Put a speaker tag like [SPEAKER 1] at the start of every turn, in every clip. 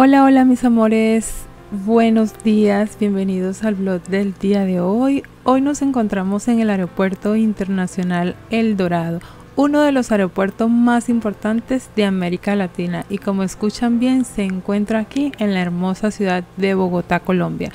[SPEAKER 1] Hola, hola mis amores, buenos días, bienvenidos al vlog del día de hoy. Hoy nos encontramos en el Aeropuerto Internacional El Dorado, uno de los aeropuertos más importantes de América Latina y como escuchan bien se encuentra aquí en la hermosa ciudad de Bogotá, Colombia.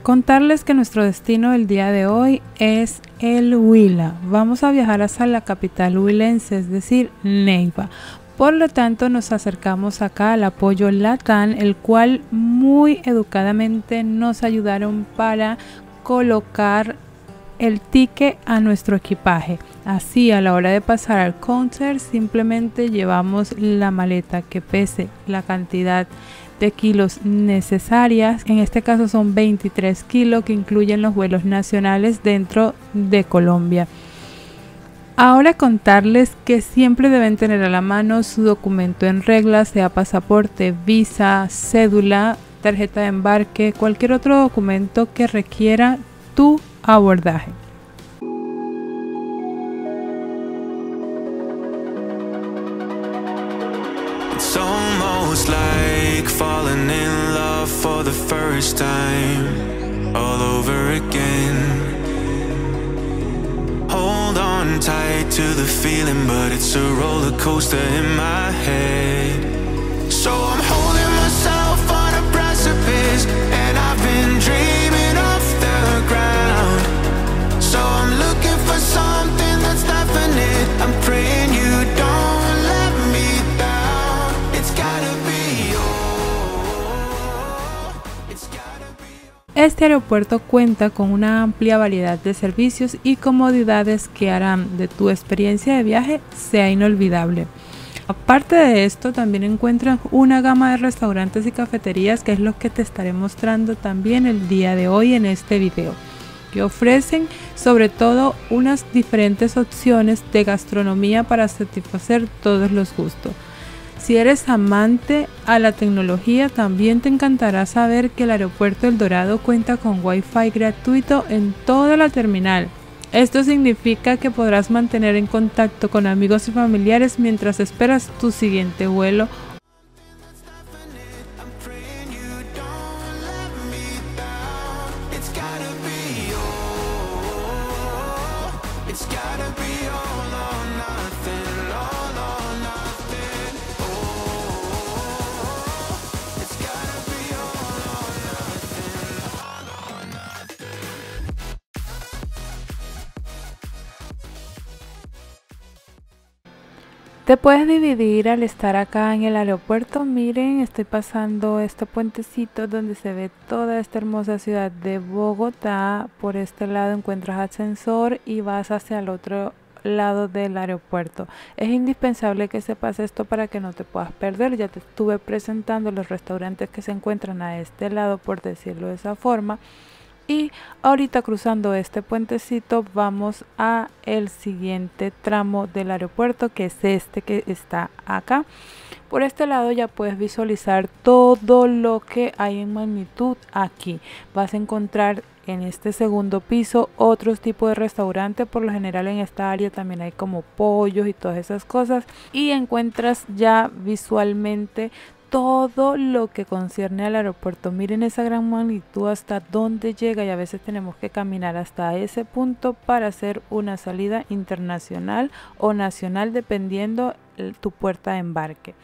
[SPEAKER 1] Contarles que nuestro destino del día de hoy es el Huila. Vamos a viajar hasta la capital huilense, es decir, Neiva. Por lo tanto, nos acercamos acá al apoyo LATAM, el cual muy educadamente nos ayudaron para colocar el ticket a nuestro equipaje. Así, a la hora de pasar al counter, simplemente llevamos la maleta que pese la cantidad de kilos necesarias. En este caso son 23 kilos que incluyen los vuelos nacionales dentro de Colombia. Ahora contarles que siempre deben tener a la mano su documento en regla, sea pasaporte, visa, cédula, tarjeta de embarque, cualquier otro documento que requiera tu abordaje.
[SPEAKER 2] It's almost like falling in love for the first time, all over again. Hold on tight to the feeling, but it's a roller coaster in my head. So I'm holding myself on a precipice, and I've been dreaming off the ground. So I'm looking for something that's definite. I'm praying you don't let me down. It's gotta be you. It's gotta be you.
[SPEAKER 1] Este aeropuerto cuenta con una amplia variedad de servicios y comodidades que harán de tu experiencia de viaje sea inolvidable. Aparte de esto, también encuentras una gama de restaurantes y cafeterías, que es lo que te estaré mostrando también el día de hoy en este video, que ofrecen sobre todo unas diferentes opciones de gastronomía para satisfacer todos los gustos. Si eres amante a la tecnología, también te encantará saber que el aeropuerto El Dorado cuenta con Wi-Fi gratuito en toda la terminal. Esto significa que podrás mantener en contacto con amigos y familiares mientras esperas tu siguiente vuelo.
[SPEAKER 2] I'm praying you don't let me down. It's gotta be you. It's gotta be all or nothing, all or nothing. Oh, it's gotta be all or nothing, all or nothing.
[SPEAKER 1] Te puedes dividir al estar acá en el aeropuerto. Miren, estoy pasando este puentecito donde se ve toda esta hermosa ciudad de Bogotá. Por este lado encuentras ascensor y vas hacia el otro lado del aeropuerto. Es indispensable que sepas esto para que no te puedas perder. Ya te estuve presentando los restaurantes que se encuentran a este lado, por decirlo de esa forma. Y ahorita cruzando este puentecito vamos a el siguiente tramo del aeropuerto, que es este que está acá. Por este lado ya puedes visualizar todo lo que hay en magnitud aquí. Vas a encontrar en este segundo piso otros tipos de restaurantes. Por lo general en esta área también hay como pollos y todas esas cosas. Y encuentras ya visualmente todo lo que concierne al aeropuerto. Miren esa gran magnitud hasta dónde llega, y a veces tenemos que caminar hasta ese punto para hacer una salida internacional o nacional dependiendo tu puerta de embarque.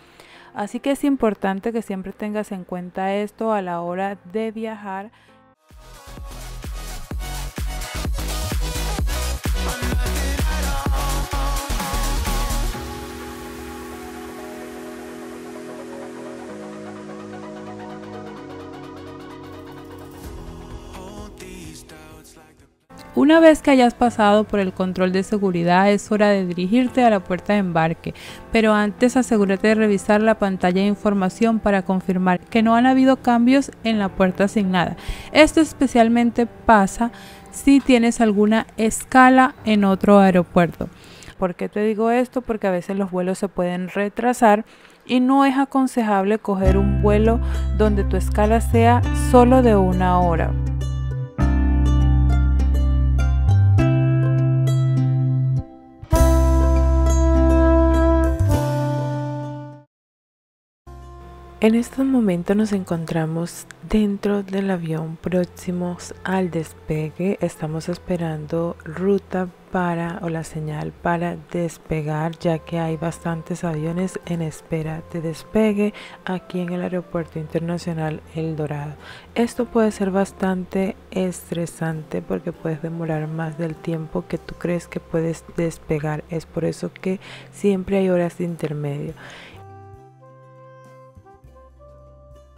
[SPEAKER 1] Así que es importante que siempre tengas en cuenta esto a la hora de viajar. Una vez que hayas pasado por el control de seguridad, es hora de dirigirte a la puerta de embarque, pero antes asegúrate de revisar la pantalla de información para confirmar que no han habido cambios en la puerta asignada. Esto especialmente pasa si tienes alguna escala en otro aeropuerto. ¿Por qué te digo esto? Porque a veces los vuelos se pueden retrasar y no es aconsejable coger un vuelo donde tu escala sea solo de 1 hora. En estos momentos nos encontramos dentro del avión próximos al despegue. Estamos esperando ruta o la señal para despegar, ya que hay bastantes aviones en espera de despegue aquí en el Aeropuerto Internacional El Dorado. Esto puede ser bastante estresante porque puedes demorar más del tiempo que tú crees que puedes despegar. Es por eso que siempre hay horas de intermedio.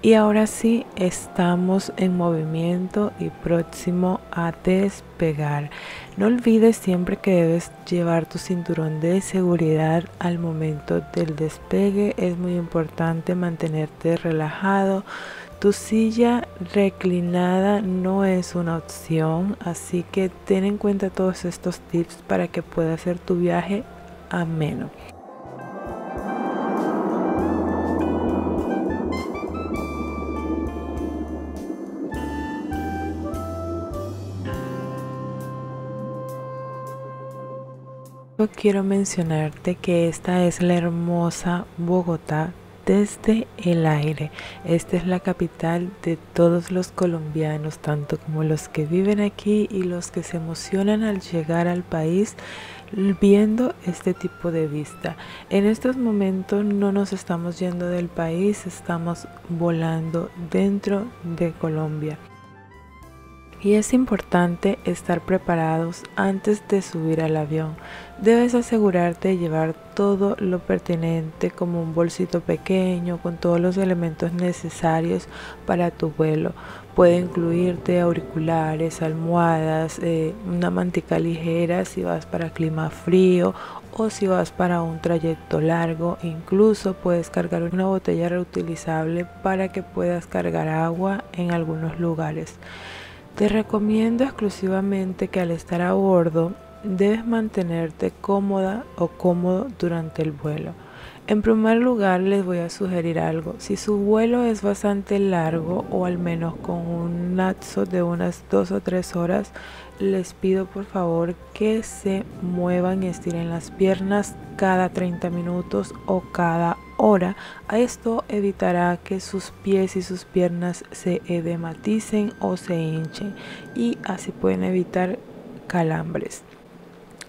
[SPEAKER 1] Y ahora sí, estamos en movimiento y próximo a despegar. No olvides siempre que debes llevar tu cinturón de seguridad al momento del despegue. Es muy importante mantenerte relajado. Tu silla reclinada no es una opción, así que ten en cuenta todos estos tips para que puedas hacer tu viaje ameno. Quiero mencionarte que esta es la hermosa Bogotá desde el aire. Esta es la capital de todos los colombianos, tanto como los que viven aquí y los que se emocionan al llegar al país viendo este tipo de vista. En estos momentos no nos estamos yendo del país, estamos volando dentro de Colombia. Y es importante estar preparados antes de subir al avión. Debes asegurarte de llevar todo lo pertinente, como un bolsito pequeño con todos los elementos necesarios para tu vuelo. Puede incluirte auriculares, almohadas, una mantica ligera si vas para clima frío o si vas para un trayecto largo. Incluso puedes cargar una botella reutilizable para que puedas cargar agua en algunos lugares. Te recomiendo exclusivamente que al estar a bordo debes mantenerte cómoda o cómodo durante el vuelo. En primer lugar, les voy a sugerir algo. Si su vuelo es bastante largo o al menos con un lapso de unas 2 o 3 horas, les pido por favor que se muevan y estiren las piernas cada 30 minutos o cada hora. Esto evitará que sus pies y sus piernas se edematicen o se hinchen y así pueden evitar calambres.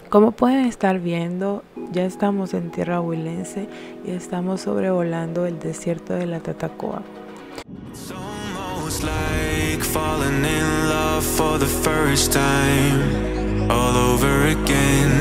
[SPEAKER 1] Como pueden estar viendo, ya estamos en tierra huilense y estamos sobrevolando el desierto de la Tatacoa.
[SPEAKER 2] Falling in love for the first time, all over again.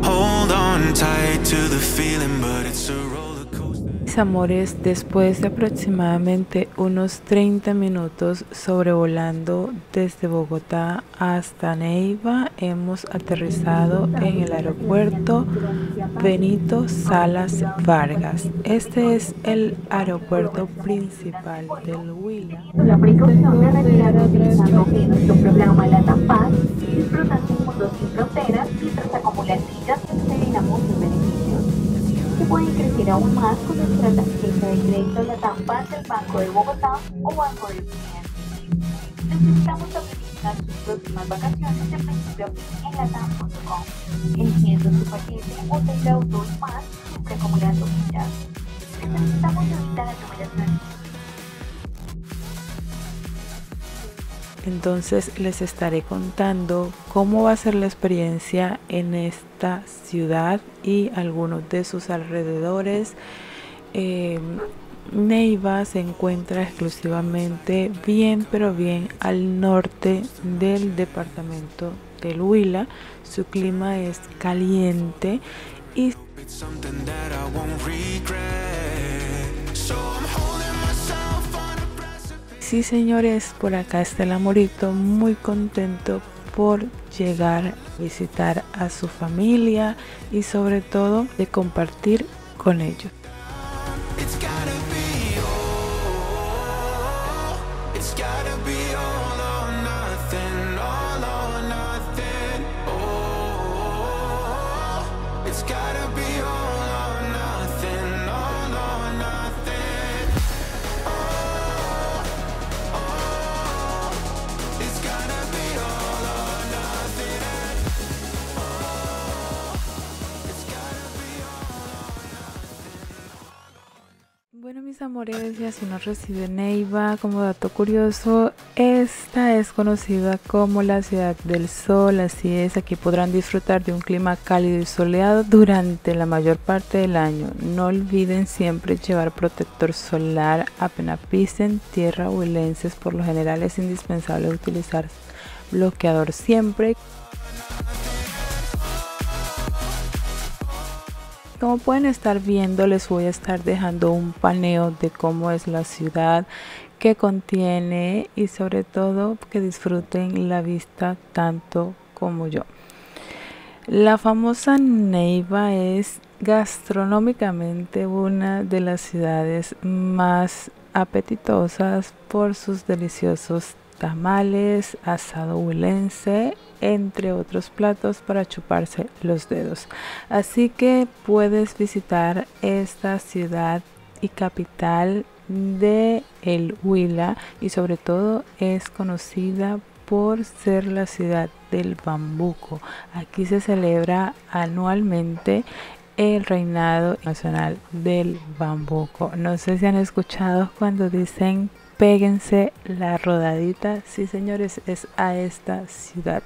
[SPEAKER 2] Hold on tight to the feeling, but it's a roller coaster.
[SPEAKER 1] Mis amores, después de aproximadamente unos 30 minutos sobrevolando desde Bogotá hasta Neiva, hemos aterrizado en el aeropuerto Benito Salas Vargas. Este es el aeropuerto principal del Huila.
[SPEAKER 3] La precaución de retirar utilizando nuestro programa La Tampaz, disfrutando un mundo sin fronteras mientras acumulan millas y accederamos sus beneficios. Se pueden crecer aún más con nuestra tarjeta de crédito La Tampaz del Banco de Bogotá o Banco de Guinea. Necesitamos planificar sus próximas vacaciones de principio a fin en latam.com, eligiendo su paquete hotel de auto y más, siempre acumulando millas. Necesitamos evitar la numeración.
[SPEAKER 1] Entonces les estaré contando cómo va a ser la experiencia en esta ciudad y algunos de sus alrededores. Neiva se encuentra exclusivamente bien al norte del departamento del Huila. Su clima es caliente y sí, señores, por acá está el amorito muy contento por llegar a visitar a su familia y sobre todo de compartir con ellos. amores, y así nos recibe Neiva. Como dato curioso, esta es conocida como la ciudad del sol, así es, aquí podrán disfrutar de un clima cálido y soleado durante la mayor parte del año. No olviden siempre llevar protector solar apenas pisen tierra huilenses, por lo general es indispensable utilizar bloqueador siempre. Como pueden estar viendo, les voy a estar dejando un paneo de cómo es la ciudad, que contiene y sobre todo que disfruten la vista tanto como yo. La famosa Neiva es gastronómicamente una de las ciudades más apetitosas por sus deliciosos tamales, asado huilense, entre otros platos para chuparse los dedos. Así que puedes visitar esta ciudad y capital de el Huila, y sobre todo es conocida por ser la ciudad del bambuco. Aquí se celebra anualmente el reinado nacional del bambuco. No sé si han escuchado cuando dicen péguense la rodadita. Sí, señores, es a esta ciudad.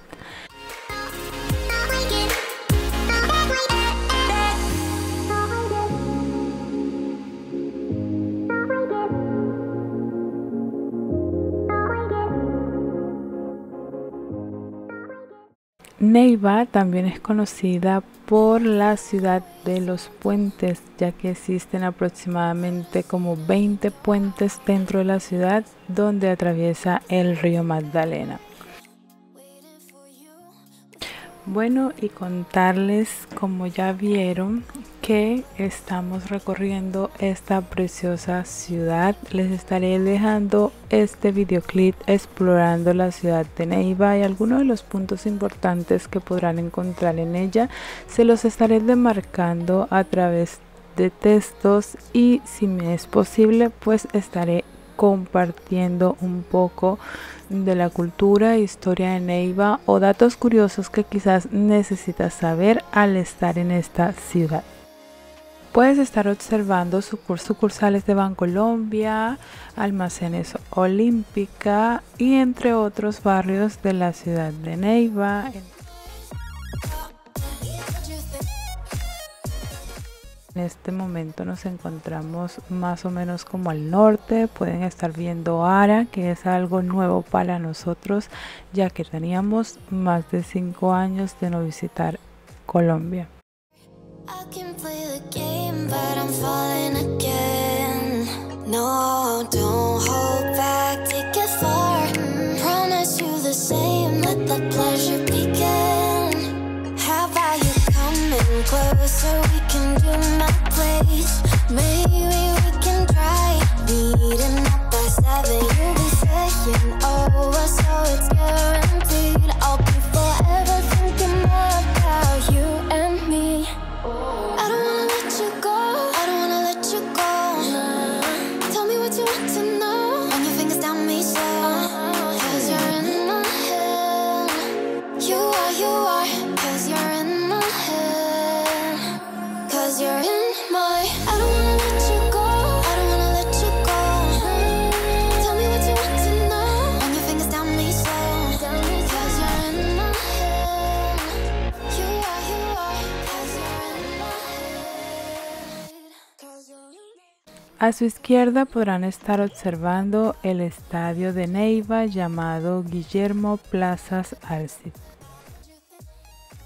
[SPEAKER 1] Neiva también es conocida por la ciudad de los puentes, ya que existen aproximadamente como 20 puentes dentro de la ciudad donde atraviesa el río Magdalena. Bueno, y contarles, como ya vieron, que estamos recorriendo esta preciosa ciudad. Les estaré dejando este videoclip explorando la ciudad de Neiva y algunos de los puntos importantes que podrán encontrar en ella. Se los estaré demarcando a través de textos, y si me es posible, pues estaré compartiendo un poco de la cultura e historia de Neiva o datos curiosos que quizás necesitas saber al estar en esta ciudad. Puedes estar observando sucursales de Bancolombia, Almacenes Olímpica y entre otros barrios de la ciudad de Neiva. En este momento nos encontramos más o menos como al norte. Pueden estar viendo Ara, que es algo nuevo para nosotros, ya que teníamos más de 5 años de no visitar Colombia.
[SPEAKER 2] Closer, we can do my place. Maybe we can try meeting up by 7. You'll be saying over, so it's guaranteed. I'll be forever thinking more about you and me. I don't wanna let you go. I don't wanna let you go. Tell me what you want to know. Run your fingers down me slow. 'Cause you're in my head. You are. 'Cause you're in my head. 'Cause you're in my. I don't wanna let you go. I don't wanna let you go. Tell me what you want to know. Run your fingers down me slow. 'Cause you're in my head. You are. 'Cause you're in my head. 'Cause you're in.
[SPEAKER 1] A su izquierda podrán estar observando el estadio de Neiva llamado Guillermo Plazas Arcid.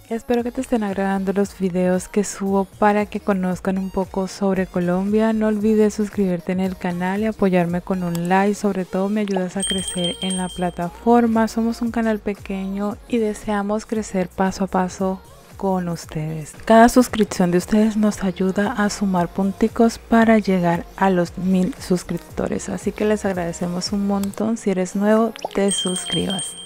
[SPEAKER 1] Espero que te estén agradando los videos que subo para que conozcan un poco sobre Colombia. No olvides suscribirte en el canal y apoyarme con un like. Sobre todo me ayudas a crecer en la plataforma. Somos un canal pequeño y deseamos crecer paso a paso con ustedes. Cada suscripción de ustedes nos ayuda a sumar punticos para llegar a los 1000 suscriptores. Así que les agradecemos un montón. Si eres nuevo, te suscribas.